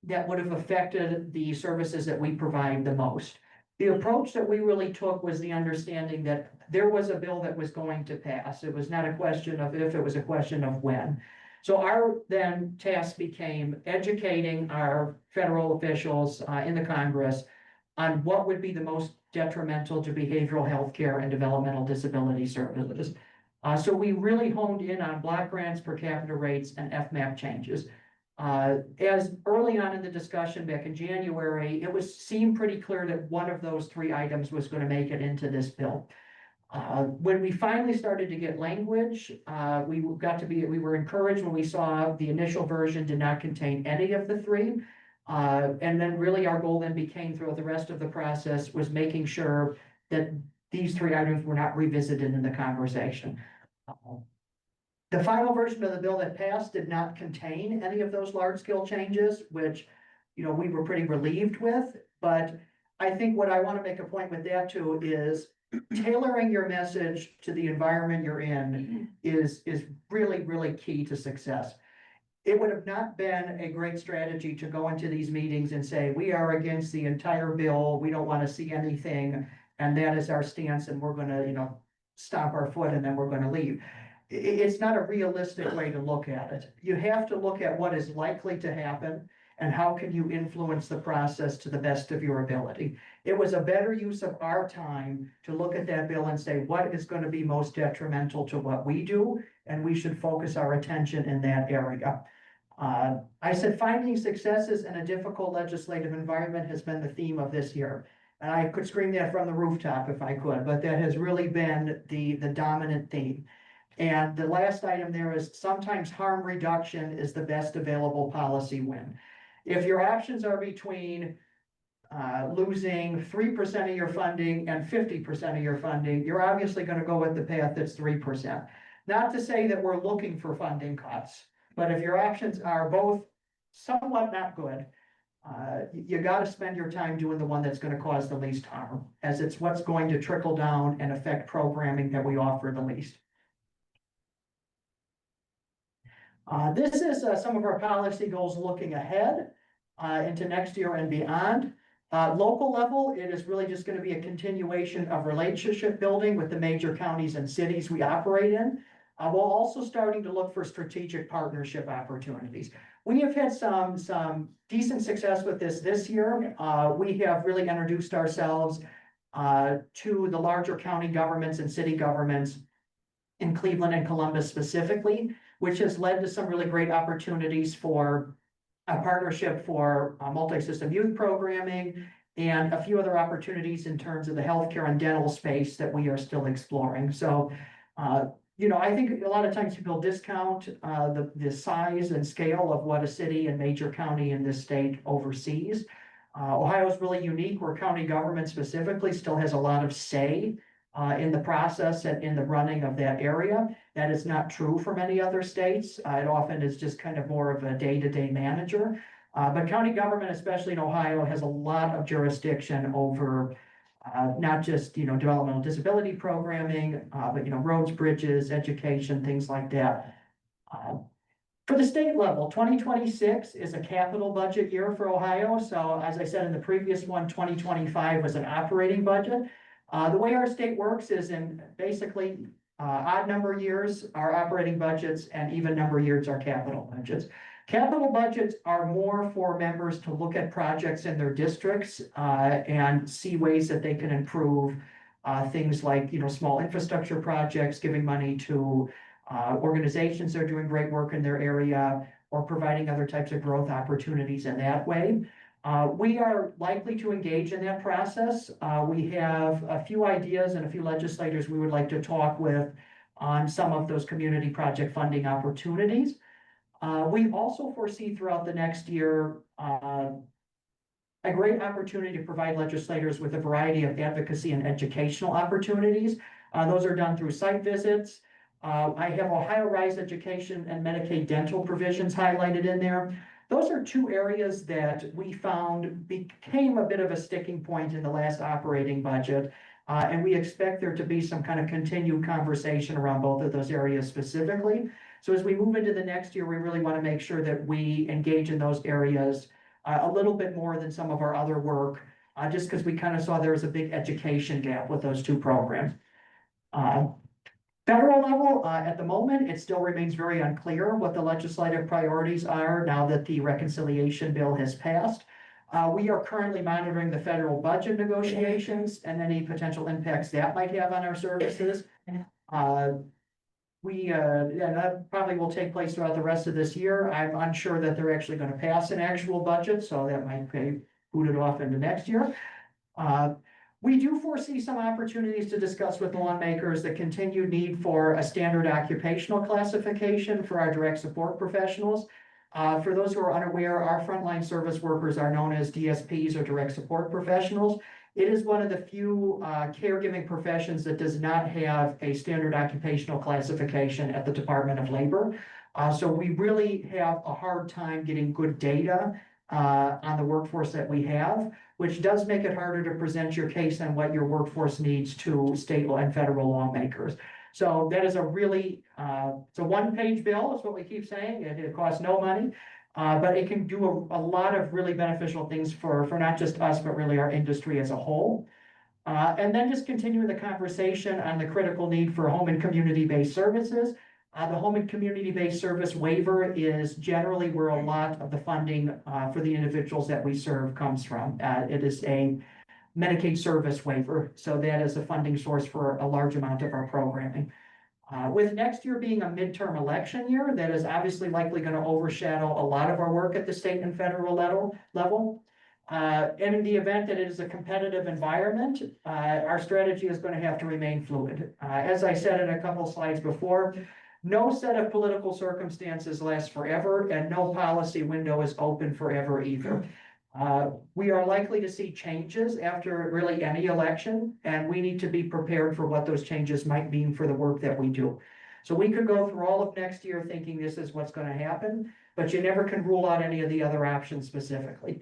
S11: that would have affected the services that we provide the most. The approach that we really took was the understanding that there was a bill that was going to pass. It was not a question of if, it was a question of when. So our then task became educating our federal officials in the Congress on what would be the most detrimental to behavioral health care and developmental disability services. So we really honed in on block grants, per capita rates, and FMAP changes. As early on in the discussion back in January, it seemed pretty clear that one of those three items was going to make it into this bill. When we finally started to get language, we were encouraged when we saw the initial version did not contain any of the three. And then really our goal then became, throughout the rest of the process, was making sure that these three items were not revisited in the conversation. The final version of the bill that passed did not contain any of those large-scale changes, which, we were pretty relieved with. But I think what I want to make a point with that too is tailoring your message to the environment you're in is really, really key to success. it would have not been a great strategy to go into these meetings and say, we are against the entire bill, we don't want to see anything, and that is our stance, and we're gonna, stomp our foot and then we're gonna leave. It's not a realistic way to look at it. You have to look at what is likely to happen and how can you influence the process to the best of your ability. It was a better use of our time to look at that bill and say, what is going to be most detrimental to what we do? And we should focus our attention in that area. I said finding successes in a difficult legislative environment has been the theme of this year. And I could scream that from the rooftop if I could, but that has really been the dominant theme. And the last item there is sometimes harm reduction is the best available policy win. If your options are between losing 3% of your funding and 50% of your funding, you're obviously going to go with the path that's 3%. Not to say that we're looking for funding cuts, but if your options are both somewhat not good, you got to spend your time doing the one that's going to cause the least harm, as it's what's going to trickle down and affect programming that we offer the least. This is some of our policy goals looking ahead into next year and beyond. Local level, it is really just going to be a continuation of relationship building with the major counties and cities we operate in. We're also starting to look for strategic partnership opportunities. We have had some decent success with this year. We have really introduced ourselves to the larger county governments and city governments in Cleveland and Columbus specifically, which has led to some really great opportunities for a partnership for multi-system youth programming and a few other opportunities in terms of the healthcare and dental space that we are still exploring. So, I think a lot of times people discount the size and scale of what a city and major county in this state oversees. Ohio is really unique where county government specifically still has a lot of say in the process and in the running of that area. That is not true for many other states. It often is just kind of more of a day-to-day manager. But county government, especially in Ohio, has a lot of jurisdiction over not just, developmental disability programming, but, roads, bridges, education, things like that. For the state level, 2026 is a capital budget year for Ohio. So as I said in the previous one, 2025 was an operating budget. The way our state works is in basically odd number years, our operating budgets, and even number years, our capital budgets. Capital budgets are more for members to look at projects in their districts and see ways that they can improve things like, small infrastructure projects, giving money to organizations that are doing great work in their area, or providing other types of growth opportunities in that way. We are likely to engage in that process. We have a few ideas and a few legislators we would like to talk with on some of those community project funding opportunities. We also foresee throughout the next year a great opportunity to provide legislators with a variety of advocacy and educational opportunities. Those are done through site visits. I have Ohio Rise Education and Medicaid dental provisions highlighted in there. Those are two areas that we found became a bit of a sticking point in the last operating budget. And we expect there to be some kind of continued conversation around both of those areas specifically. So as we move into the next year, we really want to make sure that we engage in those areas a little bit more than some of our other work, just because we kind of saw there was a big education gap with those two programs. Federal level, at the moment, it still remains very unclear what the legislative priorities are now that the reconciliation bill has passed. We are currently monitoring the federal budget negotiations and any potential impacts that might have on our services. That probably will take place throughout the rest of this year. I'm unsure that they're actually going to pass an actual budget, so that might be booted off into next year. We do foresee some opportunities to discuss with lawmakers the continued need for a standard occupational classification for our direct support professionals. For those who are unaware, our frontline service workers are known as DSPs or direct support professionals. It is one of the few caregiving professions that does not have a standard occupational classification at the Department of Labor. So we really have a hard time getting good data on the workforce that we have, which does make it harder to present your case on what your workforce needs to state and federal lawmakers. So that is a really, it's a one-page bill, is what we keep saying, it costs no money. But it can do a lot of really beneficial things for not just us, but really our industry as a whole. And then just continuing the conversation on the critical need for home and community-based services. The home and community-based service waiver is generally where a lot of the funding for the individuals that we serve comes from. It is a Medicaid service waiver, so that is a funding source for a large amount of our programming. With next year being a midterm election year, that is obviously likely going to overshadow a lot of our work at the state and federal level. And in the event that it is a competitive environment, our strategy is going to have to remain fluid. As I said in a couple slides before, no set of political circumstances lasts forever, and no policy window is open forever either. We are likely to see changes after really any election, and we need to be prepared for what those changes might mean for the work that we do. So we could go through all of next year thinking this is what's going to happen, but you never can rule out any of the other options specifically.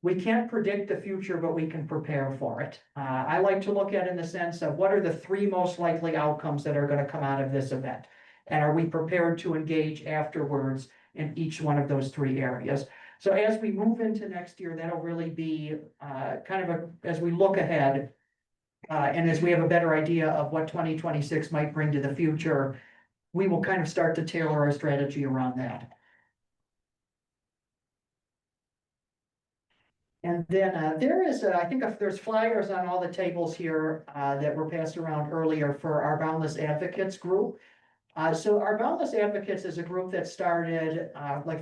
S11: We can't predict the future, but we can prepare for it. I like to look at it in the sense of what are the three most likely outcomes that are going to come out of this event? And are we prepared to engage afterwards in each one of those three areas? So as we move into next year, that'll really be as we look ahead, and as we have a better idea of what 2026 might bring to the future, we will kind of start to tailor our strategy around that. And then I think there's flyers on all the tables here that were passed around earlier for our Boundless Advocates group. So our Boundless Advocates is a group that started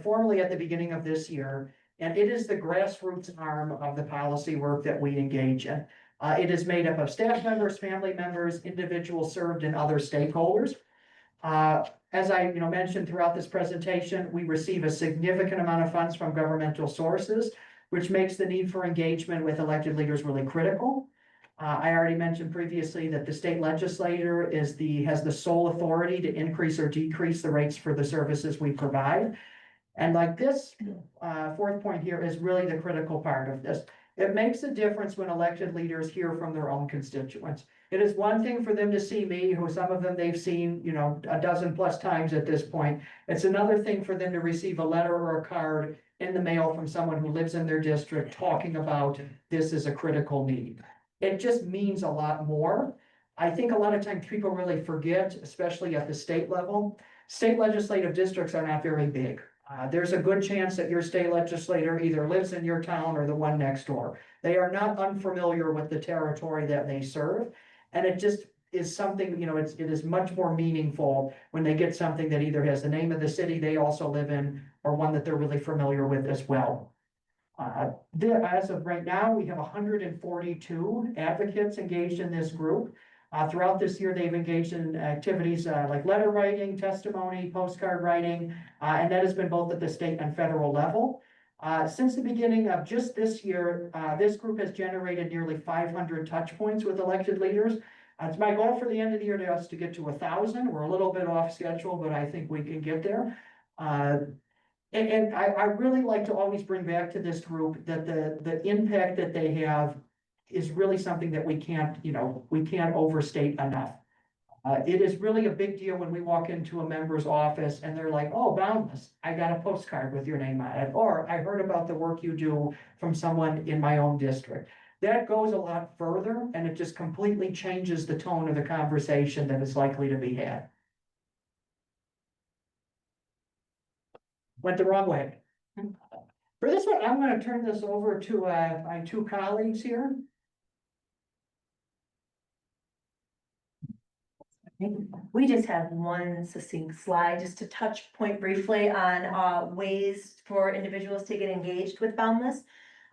S11: formally at the beginning of this year, and it is the grassroots arm of the policy work that we engage in. It is made up of staff members, family members, individuals served, and other stakeholders. As I mentioned throughout this presentation, we receive a significant amount of funds from governmental sources, which makes the need for engagement with elected leaders really critical. I already mentioned previously that the state legislator has the sole authority to increase or decrease the rates for the services we provide. And like this fourth point here is really the critical part of this. It makes a difference when elected leaders hear from their own constituents. It is one thing for them to see me, who some of them they've seen, a dozen plus times at this point. It's another thing for them to receive a letter or a card in the mail from someone who lives in their district talking about this is a critical need. It just means a lot more. I think a lot of times people really forget, especially at the state level, state legislative districts are not very big. There's a good chance that your state legislator either lives in your town or the one next door. They are not unfamiliar with the territory that they serve. And it just is something, it is much more meaningful when they get something that either has the name of the city they also live in or one that they're really familiar with as well. As of right now, we have 142 advocates engaged in this group. Throughout this year, they've engaged in activities like letter writing, testimony, postcard writing, and that has been both at the state and federal level. Since the beginning of just this year, this group has generated nearly 500 touch points with elected leaders. It's my goal for the end of the year to get to 1,000. We're a little bit off schedule, but I think we can get there. And I really like to always bring back to this group that the impact that they have is really something that we can't overstate enough. It is really a big deal when we walk into a member's office and they're like, oh, Boundless, I got a postcard with your name on it. Or I heard about the work you do from someone in my own district. That goes a lot further, and it just completely changes the tone of the conversation that is likely to be had. Went the wrong way. For this one, I'm going to turn this over to my two colleagues here.
S12: We just have one succinct slide just to touch point briefly on ways for individuals to get engaged with Boundless.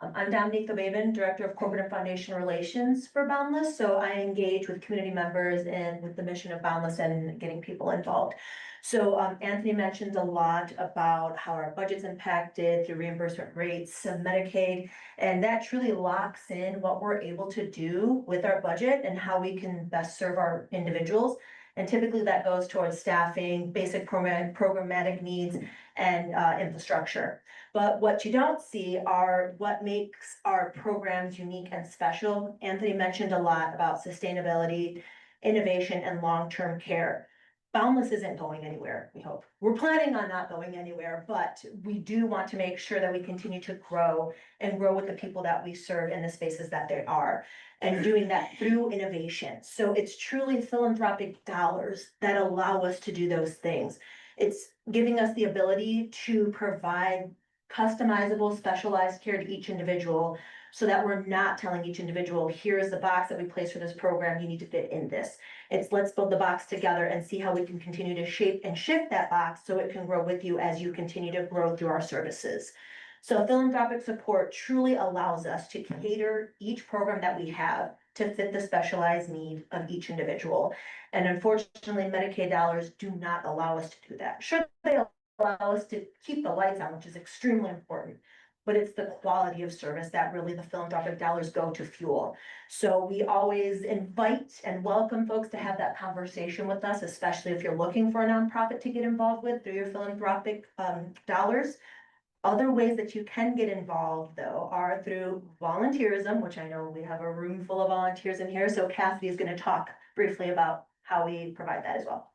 S12: I'm Dominique LeBaben, Director of Corporate and Foundation Relations for Boundless. So I engage with community members and with the mission of Boundless and getting people involved. So Anthony mentioned a lot about how our budget's impacted through reimbursement rates of Medicaid, and that truly locks in what we're able to do with our budget and how we can best serve our individuals. And typically that goes towards staffing, basic programmatic needs, and infrastructure. But what you don't see are what makes our programs unique and special. Anthony mentioned a lot about sustainability, innovation, and long-term care. Boundless isn't going anywhere, we hope. We're planning on not going anywhere, but we do want to make sure that we continue to grow and grow with the people that we serve in the spaces that they are, and doing that through innovation. So it's truly philanthropic dollars that allow us to do those things. It's giving us the ability to provide customizable, specialized care to each individual, so that we're not telling each individual, here's the box that we place for this program, you need to fit in this. It's let's build the box together and see how we can continue to shape and shift that box so it can grow with you as you continue to grow through our services. So philanthropic support truly allows us to cater each program that we have to fit the specialized need of each individual. And unfortunately, Medicaid dollars do not allow us to do that. Sure, they allow us to keep the lights on, which is extremely important, but it's the quality of service that really the philanthropic dollars go to fuel. So we always invite and welcome folks to have that conversation with us, especially if you're looking for a nonprofit to get involved with through your philanthropic dollars. Other ways that you can get involved, though, are through volunteerism, which I know we have a room full of volunteers in here. So Cassidy is going to talk briefly about how we provide that as well.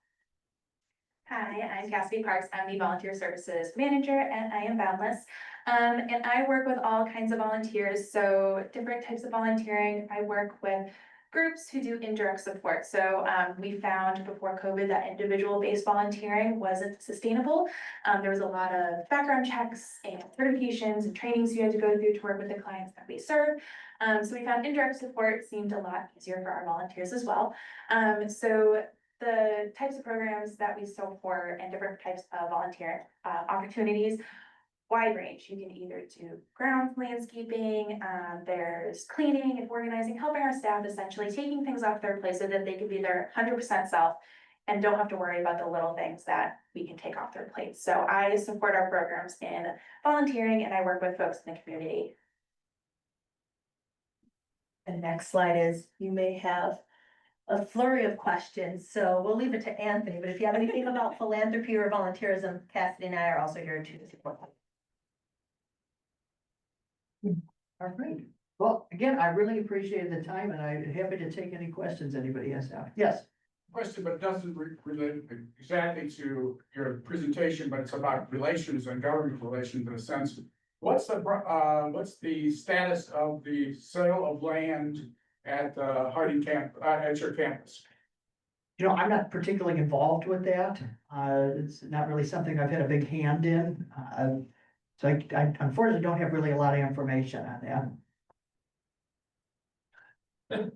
S4: Hi, I'm Cassidy Parks. I'm the Volunteer Services Manager at I Am Boundless. And I work with all kinds of volunteers, so different types of volunteering. I work with groups who do indirect support. So we found before COVID that individual-based volunteering wasn't sustainable. There was a lot of background checks and certifications and trainings you had to go through to work with the clients that we serve. So we found indirect support seemed a lot easier for our volunteers as well. So the types of programs that we support and different types of volunteer opportunities, wide range. You can either do grounds landscaping, there's cleaning and organizing, helping our staff essentially taking things off their plate so that they can be their 100% self and don't have to worry about the little things that we can take off their plates. So I support our programs in volunteering and I work with folks in the community.
S12: The next slide is, you may have a flurry of questions, so we'll leave it to Anthony, but if you have anything about philanthropy or volunteerism, Cassidy and I are also here to support them.
S11: All right. Well, again, I really appreciate the time and I'm happy to take any questions anybody has now. Yes.
S3: Question, but it doesn't relate exactly to your presentation, but it's about relations and government relations in a sense. What's the status of the sale of land at Harding camp, at your campus?
S11: You know, I'm not particularly involved with that. It's not really something I've had a big hand in. So I unfortunately don't have really a lot of information on that.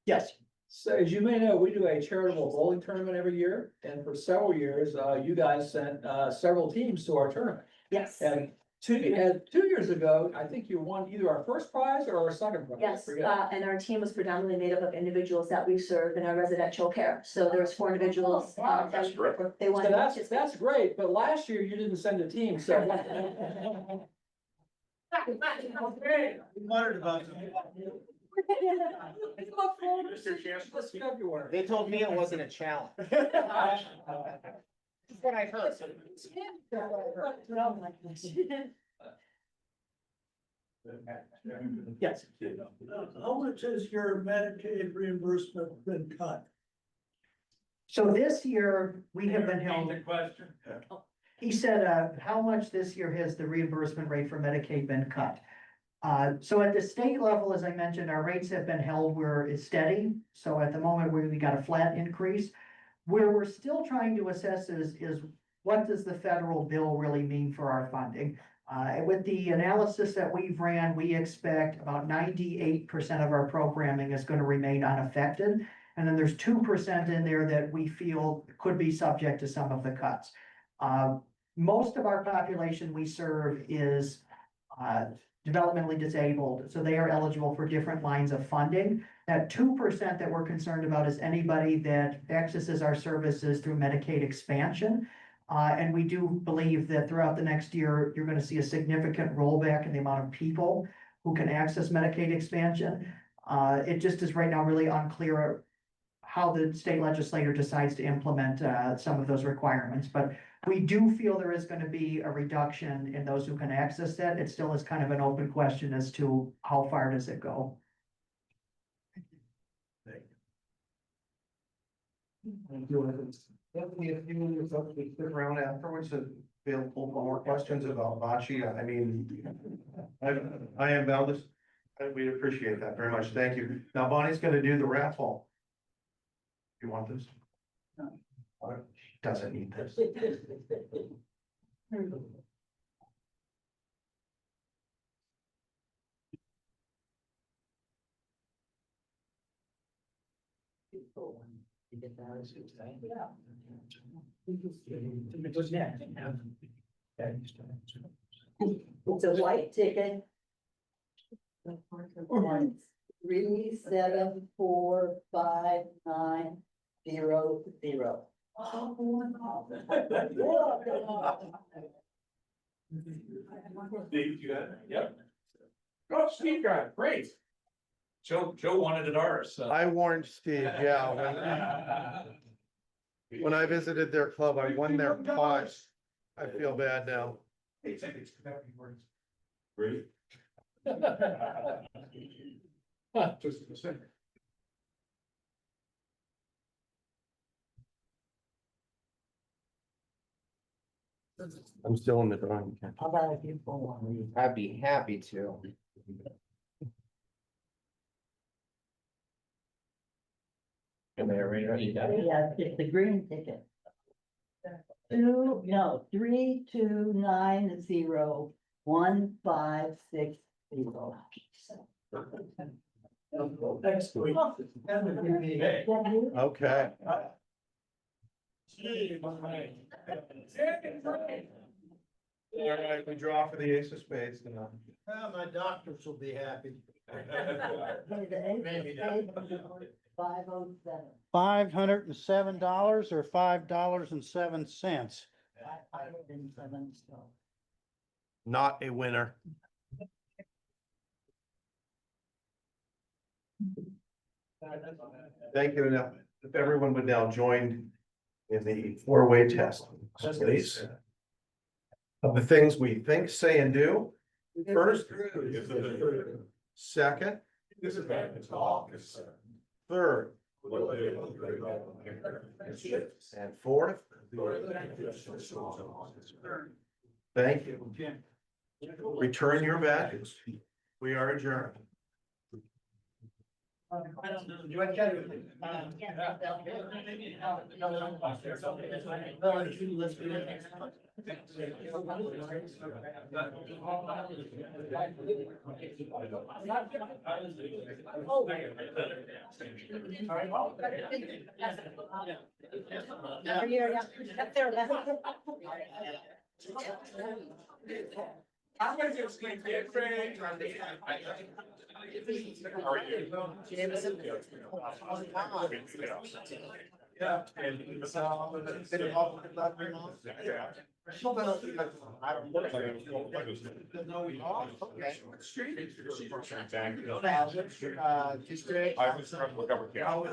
S11: Yes.
S13: So as you may know, we do a charitable bowling tournament every year, and for several years, you guys sent several teams to our tournament.
S12: Yes.
S13: And 2 years ago, I think you won either our first prize or our second prize. I
S12: Yes,
S13: forget.
S12: and our team was predominantly made up of individuals that we serve in our residential care. So there was 4 individuals.
S3: Wow, that's great.
S12: They wanted
S13: So
S12: to
S13: that's
S12: participate.
S13: great, but last year you didn't send a team, so.
S1: We wondered about
S13: This February.
S14: They told me it wasn't a challenge. That's what I heard.
S11: Yes.
S7: How much has your Medicaid reimbursement been cut?
S11: So this year, we have been held.
S6: The question.
S11: He said, how much this year has the reimbursement rate for Medicaid been cut? So at the state level, as I mentioned, our rates have been held where it's steady. So at the moment, we got a flat increase. Where we're still trying to assess is what does the federal bill really mean for our funding? With the analysis that we've ran, we expect about 98% of our programming is going to remain unaffected. And then there's 2% in there that we feel could be subject to some of the cuts. Most of our population we serve is developmentally disabled, so they are eligible for different lines of funding. That 2% that we're concerned about is anybody that accesses our services through Medicaid expansion. And we do believe that throughout the next year, you're going to see a significant rollback in the amount of people who can access Medicaid expansion. It just is right now really unclear how the state legislature decides to implement some of those requirements. But we do feel there is going to be a reduction in those who can access that. It still is kind of an open question as to how far does it go.
S1: Thank If you stick around afterwards, available for more questions about bocce, I mean, I am boundless. We appreciate that very much. Thank you. Now Bonnie's gonna do the raffle. You want this? She doesn't need this.
S11: It's a white ticket. 3745900.
S6: Steve, you got it? Yep.
S3: Oh, Steve got it, great.
S6: Joe wanted it ours, so.
S1: I warned Steve, when I visited their club, I won their pot. I feel bad now.
S3: Hey, it's words.
S6: Great.
S3: Just a second.
S1: I'm still in the drawing.
S11: How about if you pull one?
S14: I'd be happy to.
S11: Yeah, it's the green ticket. 32901560.
S7: Next week.
S1: Okay. All right, we draw for the ace of spades now.
S7: My doctors will be happy.
S11: 507.
S7: $507 or $5.07.
S11: 507 still.
S1: Not a winner. Thank you. Now, if everyone would now join in the four-way test, please. Of the things we think, say, and do. First. Second. Third. And fourth. Thank you. Return your badges. We are adjourned.
S3: I'm gonna just keep it free. How are you?
S14: Yeah. District. I was from Montgomery County.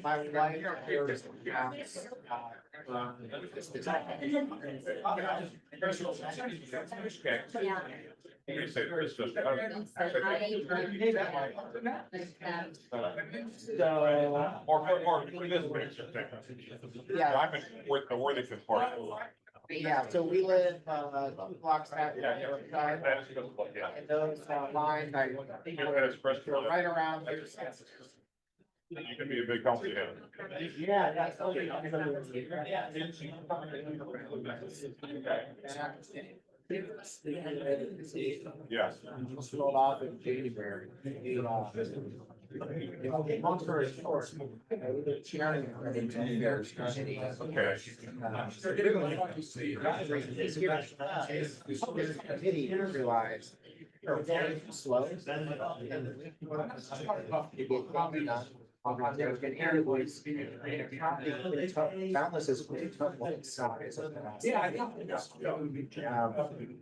S14: My wife. Yeah. I'm in the Worthington part. Yeah, so we live, 2 blocks back. Yeah. And those, lines, I think are right around here.
S3: You can be a big company.
S14: Yeah, that's.
S3: Yes.
S14: Sold off in January. Long story short.
S3: Okay.
S14: Committee realized. Slow. There's been areas. Boundless is pretty tough size.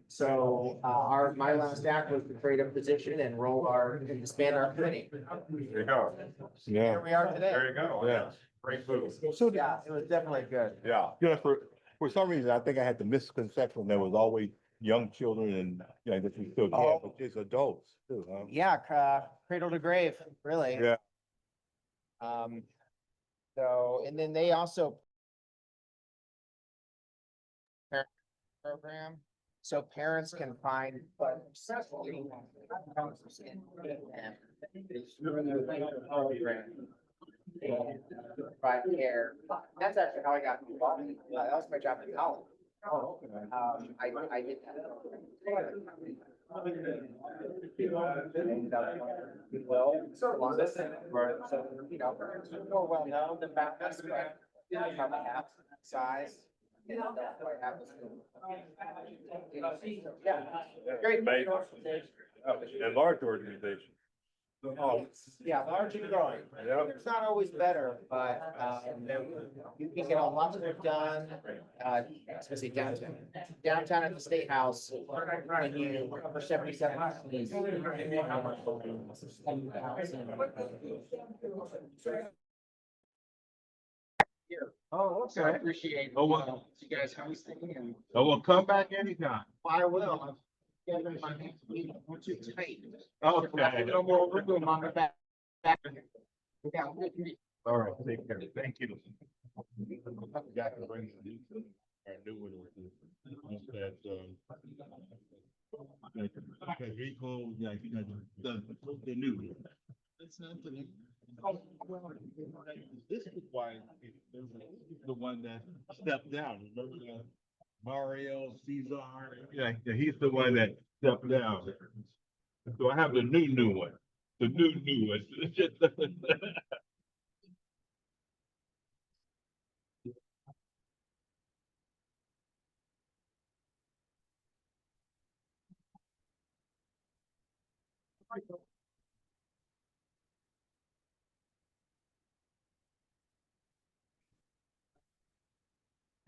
S14: So, my last act was to create a position and and expand our committee.
S3: There you go.
S14: Here we are today.
S3: There you go. Yeah. Great move.
S14: So, yeah, it was definitely good.
S3: Yeah.
S15: Yeah, for some reason, I think I had the misconception there was always young children and, that you still can, but it's adults too, huh?
S14: Yeah, cradle to grave, really.
S15: Yeah.
S14: So, and then they also program, so parents can find. Provide care. That's actually how I got involved. That was my job in college.
S3: Oh, okay.
S14: I did that. Well, so long as, so, you know, more well known than Baptist, but probably half size. Yeah. Great.
S15: And large organization.
S14: Oh, yeah, large and growing.
S15: Yep.
S14: It's not always better, but, you can get a lot of it done, especially downtown. Downtown at the State House, when you cover 77 cities.
S3: Oh,
S14: So I appreciate,
S15: Oh, well.
S14: you guys hosting and
S15: So we'll come back anytime.
S14: I will. Yeah, my next meeting, once you take.
S15: Okay.
S14: No more room on the back. Yeah.
S15: All right, take care. Thank you. Got to bring our new one with you. That, because Rico, yeah, you know, the new one. It's not the. Oh, well, this is why the one that stepped down. Remember Mario Cesar? Yeah, he's the one that stepped down. So I have the new one. The new one.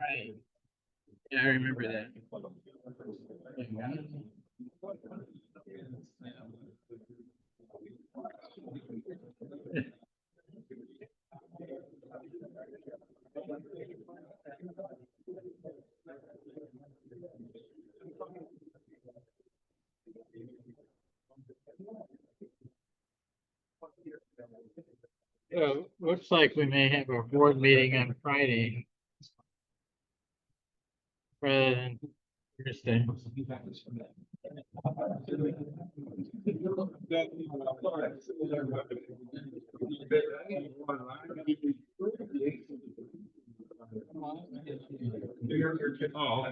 S2: Right. Yeah, I remember that. So looks like we may have a board meeting on Friday rather than Thursday.
S15: Oh.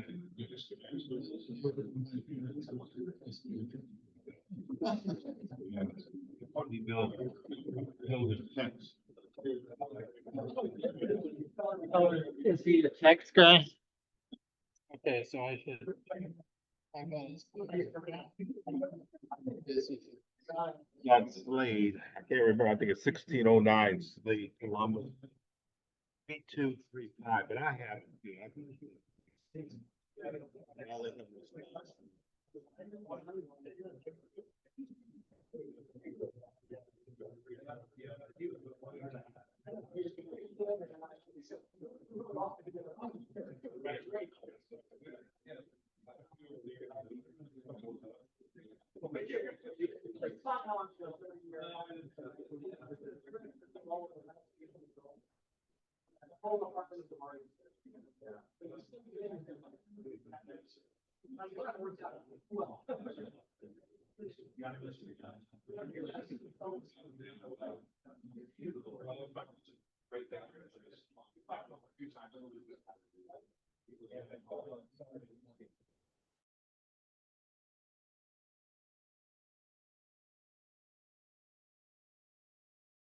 S2: Oh, is he the text guy? Okay, so I should.
S15: Got Slade. I can't remember. I think it's 1609 Slade Columbus. 8235, but I have it. Yeah, I think I'll let him respond.